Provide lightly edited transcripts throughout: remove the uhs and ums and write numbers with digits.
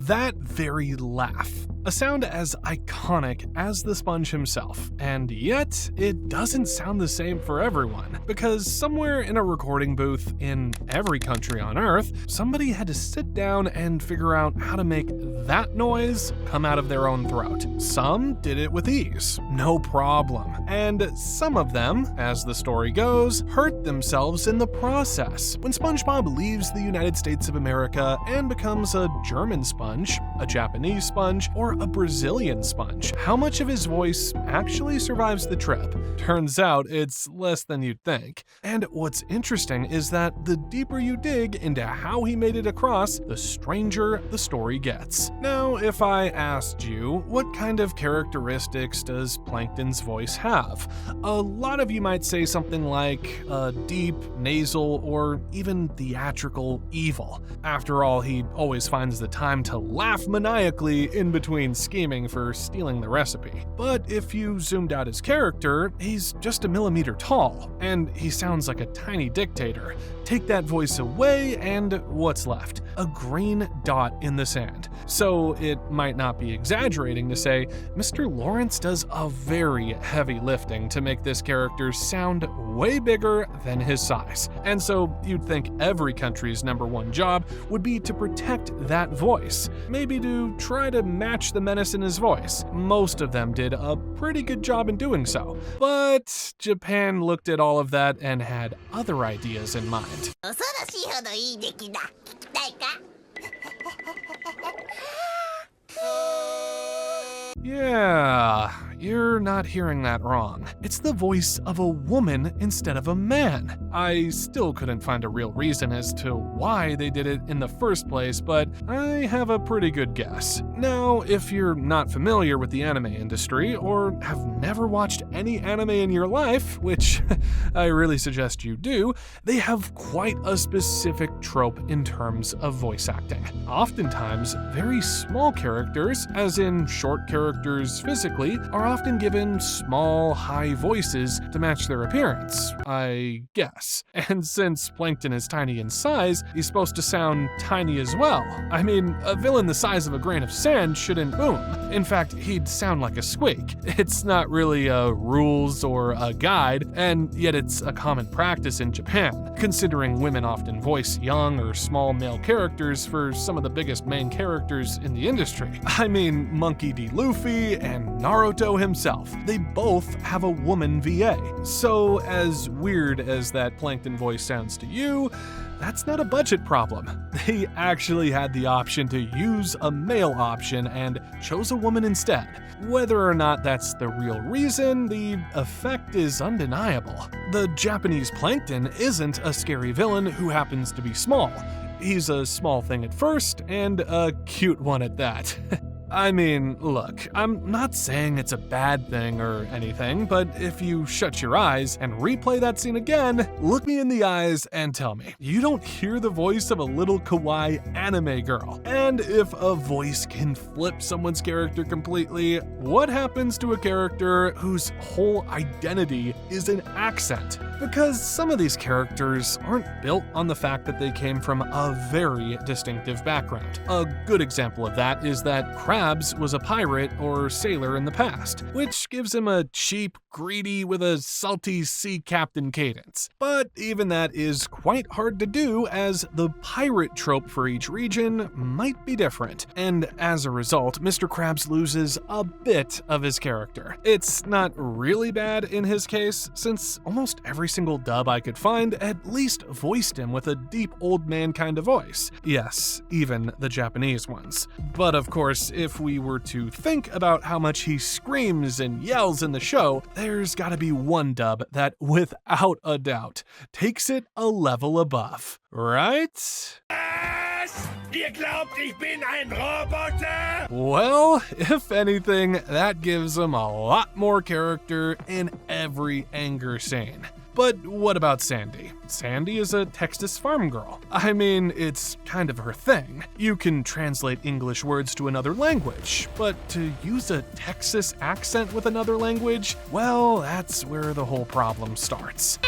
That very laugh. A sound as iconic as the sponge himself, and yet it doesn't sound the same for everyone, because somewhere in a recording booth in every country on Earth, somebody had to sit down and figure out how to make that noise come out of their own throat. Some did it with ease, no problem, and some of them, as the story goes, hurt themselves in the process when SpongeBob leaves the United States of America and becomes a German sponge, a Japanese sponge, or a Brazilian sponge. How much of his voice actually survives the trip? Turns out it's less than you'd think. And what's interesting is that the deeper you dig into how he made it across, the stranger the story gets. Now, if I asked you, what kind of characteristics does Plankton's voice have? A lot of you might say something like a deep, nasal, or even theatrical evil. After all, he always finds the time to laugh maniacally in between scheming for stealing the recipe. But if you zoomed out his character, he's just a millimeter tall, and he sounds like a tiny dictator. Take that voice away, and what's left? A green dot in the sand. So it might not be exaggerating to say Mr. Lawrence does a very heavy lifting to make this character sound way bigger than his size. And so you'd think every country's #1 job would be to protect that voice, maybe to try to match the menace in his voice. Most of them did a pretty good job in doing so. But Japan looked at all of that and had other ideas in mind. Yeah, you're not hearing that wrong. It's the voice of a woman instead of a man. I still couldn't find a real reason as to why they did it in the first place, but I have a pretty good guess. Now, if you're not familiar with the anime industry or have never watched any anime in your life, which I really suggest you do, they have quite a specific trope in terms of voice acting. Oftentimes, very small characters, as in short characters physically, are often given small, high voices to match their appearance, I guess. And since Plankton is tiny in size, he's supposed to sound tiny as well. I mean, a villain the size of a grain of sand shouldn't boom. In fact, he'd sound like a squeak. It's not really a rules or a guide, and yet it's a common practice in Japan, considering women often voice young or small male characters for some of the biggest main characters in the industry. I mean, Monkey D. Luffy and Naruto himself. They both have a woman VA. So as weird as that Plankton voice sounds to you, that's not a budget problem. They actually had the option to use a male option and chose a woman instead. Whether or not that's the real reason, the effect is undeniable. The Japanese Plankton isn't a scary villain who happens to be small. He's a small thing at first, and a cute one at that. I mean, look, I'm not saying it's a bad thing or anything, but if you shut your eyes and replay that scene again, look me in the eyes and tell me, you don't hear the voice of a little kawaii anime girl. And if a voice can flip someone's character completely, what happens to a character whose whole identity is an accent? Because some of these characters aren't built on the fact that they came from a very distinctive background. A good example of that is that Krabs was a pirate or sailor in the past, which gives him a cheap, greedy with a salty sea captain cadence. But even that is quite hard to do, as the pirate trope for each region might be different, and as a result, Mr. Krabs loses a bit of his character. It's not really bad in his case, since almost every single dub I could find at least voiced him with a deep old man kind of voice. Yes, even the Japanese ones. But of course, if we were to think about how much he screams and yells in the show, there's gotta be one dub that, without a doubt, takes it a level above, right? Ihr glaubt, ich bin ein Roboter? Well, if anything, that gives him a lot more character in every anger scene. But what about Sandy? Sandy is a Texas farm girl. I mean, it's kind of her thing. You can translate English words to another language, but to use a Texas accent with another language, well, that's where the whole problem starts.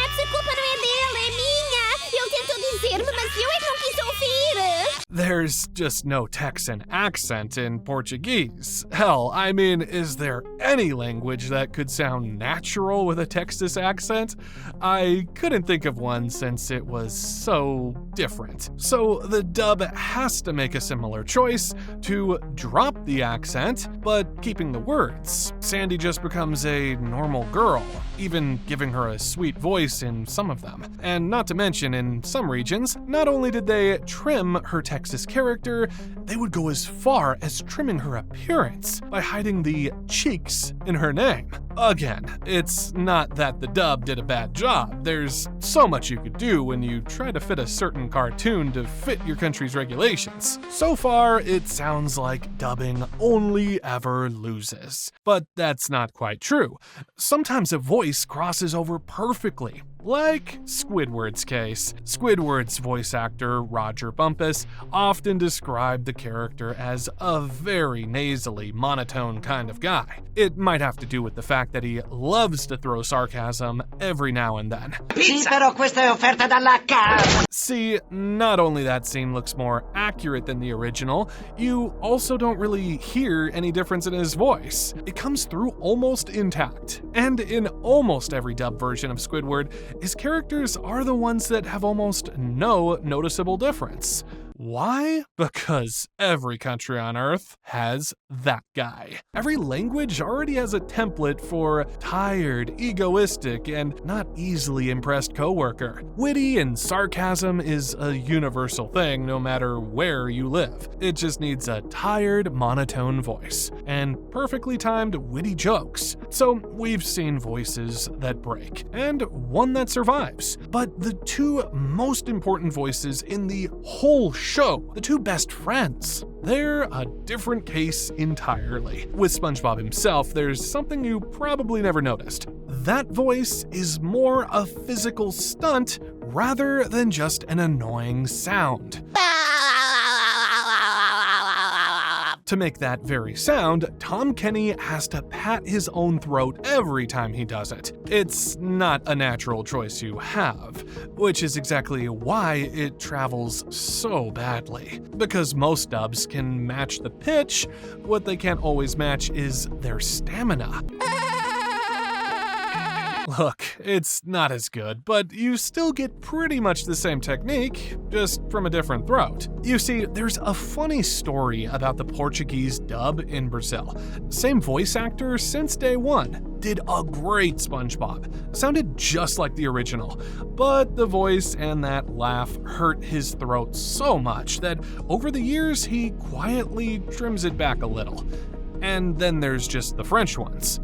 There's just no Texan accent in Portuguese. Hell, I mean, is there any language that could sound natural with a Texas accent? I couldn't think of one since it was so different. So the dub has to make a similar choice to drop the accent, but keeping the words. Sandy just becomes a normal girl, even giving her a sweet voice in some of them. And not to mention, in some regions, not only did they trim her Texas character, they would go as far as trimming her appearance by hiding the cheeks in her name. Again, it's not that the dub did a bad job. There's so much you could do when you try to fit a certain cartoon to fit your country's regulations. So far, it sounds like dubbing only ever loses. But that's not quite true. Sometimes a voice crosses over perfectly, like Squidward's case. Squidward's voice actor, Roger Bumpus, often described the character as a very nasally, monotone kind of guy. It might have to do with the fact that he loves to throw sarcasm every now and then. Sì, però questa è offerta dalla casa. See, not only that scene looks more accurate than the original, you also don't really hear any difference in his voice. It comes through almost intact. And in almost every dub version of Squidward, his characters are the ones that have almost no noticeable difference. Why? Because every country on Earth has that guy. Every language already has a template for tired, egoistic, and not easily impressed coworker. Witty and sarcasm is a universal thing no matter where you live. It just needs a tired, monotone voice and perfectly timed witty jokes. So we've seen voices that break and one that survives. But the two most important voices in the whole show, the two best friends, they're a different case entirely. With SpongeBob himself, there's something you probably never noticed. That voice is more a physical stunt rather than just an annoying sound. To make that very sound, Tom Kenny has to pat his own throat every time he does it. It's not a natural choice you have, which is exactly why it travels so badly. Because most dubs can match the pitch, what they can't always match is their stamina. Look, it's not as good, but you still get pretty much the same technique, just from a different throat. You see, there's a funny story about the Portuguese dub in Brazil. Same voice actor since day one. Did a great SpongeBob. Sounded just like the original, but the voice and that laugh hurt his throat so much that over the years he quietly trims it back a little. And then there's just the French ones.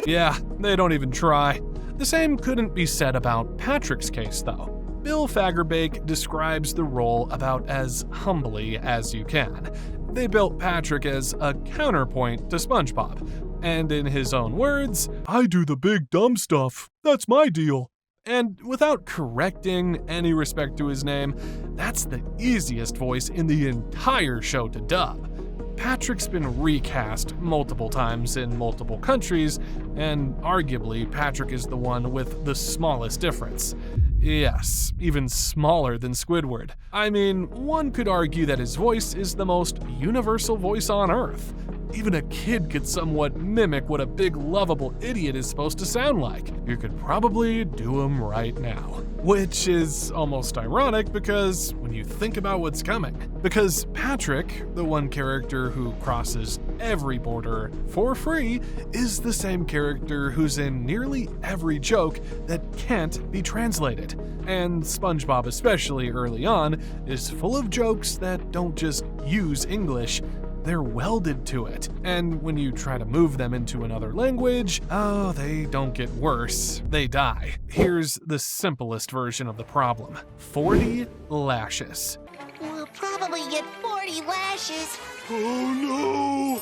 Yeah, they don't even try. The same couldn't be said about Patrick's case, though. Bill Fagerbakke describes the role about as humbly as you can. They built Patrick as a counterpoint to SpongeBob. And in his own words, "I do the big dumb stuff. That's my deal." And without correcting any respect to his name, that's the easiest voice in the entire show to dub. Patrick's been recast multiple times in multiple countries, and arguably Patrick is the one with the smallest difference. Yes, even smaller than Squidward. I mean, one could argue that his voice is the most universal voice on Earth. Even a kid could somewhat mimic what a big, lovable idiot is supposed to sound like. You could probably do him right now. Which is almost ironic because when you think about what's coming. Because Patrick, the one character who crosses every border for free, is the same character who's in nearly every joke that can't be translated. And SpongeBob, especially early on, is full of jokes that don't just use English. They're welded to it, and when you try to move them into another language, oh, they don't get worse, they die. Here's the simplest version of the problem. 40 lashes. We'll probably get 40 lashes. Oh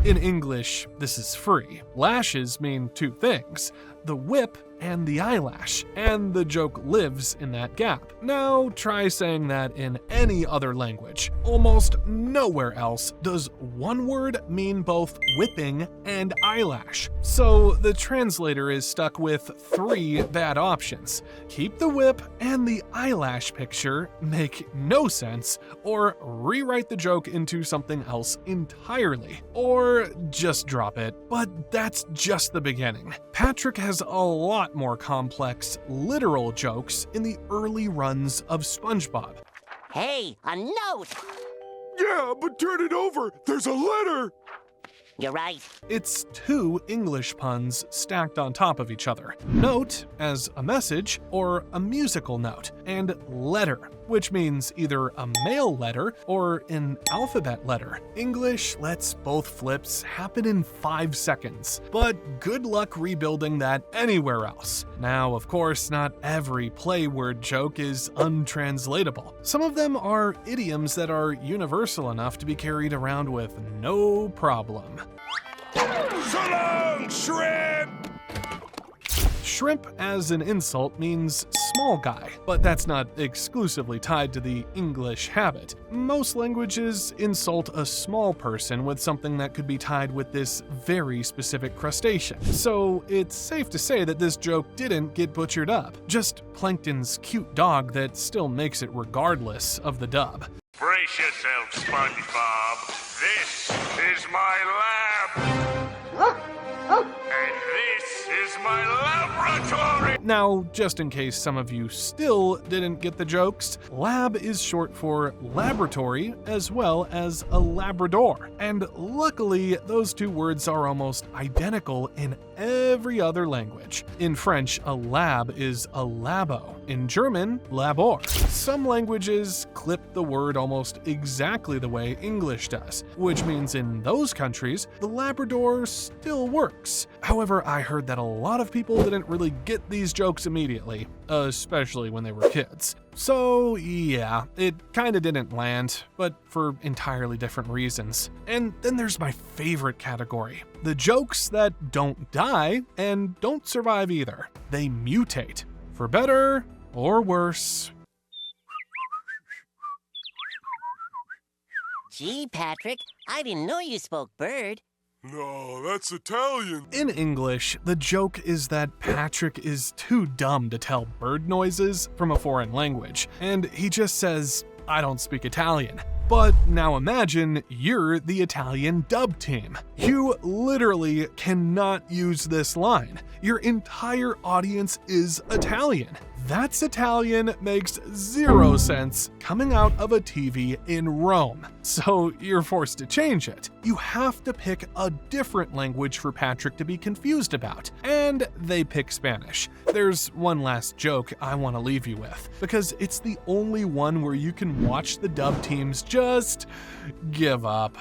In English, this is free. Lashes mean two things. the whip and the eyelash, and the joke lives in that gap. Now try saying that in any other language. Almost nowhere else does one word mean both whipping and eyelash. So the translator is stuck with 3 bad options. Keep the whip and the eyelash picture, make no sense, or rewrite the joke into something else entirely, or just drop it. But that's just the beginning. Patrick has a lot more complex, literal jokes in the early runs of SpongeBob. Hey, a note! Yeah, but turn it over. There's a letter. You're right. It's 2 English puns stacked on top of each other. Note as a message or a musical note, and letter, which means either a male letter or an alphabet letter. English lets both flips happen in 5 seconds, but good luck rebuilding that anywhere else. Now, of course, not every play word joke is untranslatable. Some of them are idioms that are universal enough to be carried around with no problem. So long, shrimp. Shrimp as an insult means small guy, but that's not exclusively tied to the English habit. Most languages insult a small person with something that could be tied with this very specific crustacean. So it's safe to say that this joke didn't get butchered up, just Plankton's cute dog that still makes it regardless of the dub. Brace yourself, SpongeBob. This is my lab. And this is my laboratory. Now, just in case some of you still didn't get the jokes, lab is short for laboratory as well as a Labrador. And luckily, those 2 words are almost identical in every other language. In French, a lab is a labo. In German, labor. Some languages clip the word almost exactly the way English does, which means in those countries, the Labrador still works. However, I heard that a lot of people didn't really get these jokes immediately, especially when they were kids. So yeah, it kinda didn't land, but for entirely different reasons. And then there's my favorite category, the jokes that don't die and don't survive either. They mutate, for better or worse. Gee, Patrick, I didn't know you spoke bird. No, that's Italian. In English, the joke is that Patrick is too dumb to tell bird noises from a foreign language, and he just says, "I don't speak Italian." But now imagine you're the Italian dub team. You literally cannot use this line. Your entire audience is Italian. That's Italian makes 0 sense coming out of a TV in Rome. So you're forced to change it. You have to pick a different language for Patrick to be confused about. And they pick Spanish. There's one last joke I want to leave you with, because it's the only one where you can watch the dub teams just give up.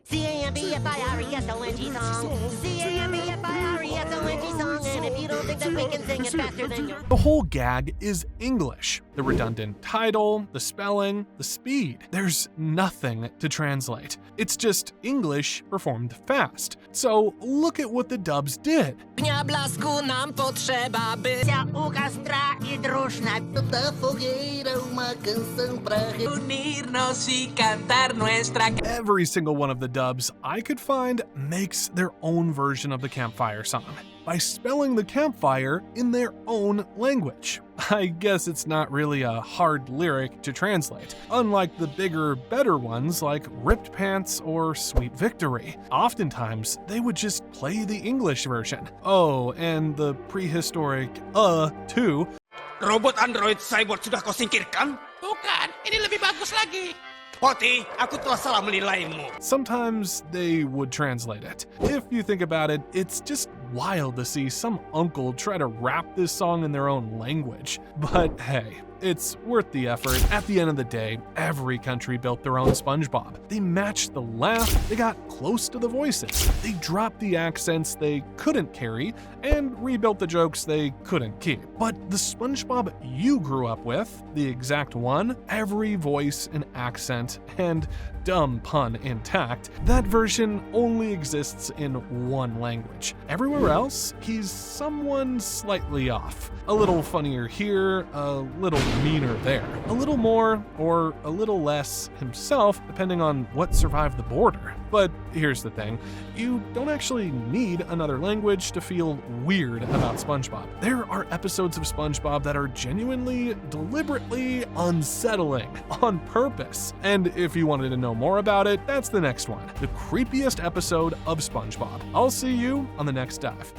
C-A-M-B-F-I-R-E-S-O-N-G song. C-A-M-B-F-I-R-E-S-O-N-G song. And if you don't think that we can sing it faster than you... The whole gag is English. The redundant title, the spelling, the speed. There's nothing to translate. It's just English performed fast. So look at what the dubs did. Dnia blasku nam potrzeba, by ugastra i drużna. Da fogueira uma canção pra reunirnos y cantar nuestra. Every single one of the dubs I could find makes their own version of the campfire song by spelling the campfire in their own language. I guess it's not really a hard lyric to translate, unlike the bigger, better ones like Ripped Pants or Sweet Victory. Oftentimes, they would just play the English version. Oh, and the prehistoric too. Robot android cyborg sudah kau singkirkan? Bukan, ini lebih bagus lagi. Poti, aku telah salah menilaimu. Sometimes they would translate it. If you think about it, it's just wild to see some uncle try to rap this song in their own language. But hey, it's worth the effort. At the end of the day, every country built their own SpongeBob. They matched the laugh, they got close to the voices, they dropped the accents they couldn't carry, and rebuilt the jokes they couldn't keep. But the SpongeBob you grew up with, the exact one, every voice and accent and dumb pun intact, that version only exists in one language. Everywhere else, he's someone slightly off. A little funnier here, a little meaner there. A little more or a little less himself, depending on what survived the border. But here's the thing, you don't actually need another language to feel weird about SpongeBob. There are episodes of SpongeBob that are genuinely, deliberately unsettling, on purpose. And if you wanted to know more about it, that's the next one, the creepiest episode of SpongeBob. I'll see you on the next dive.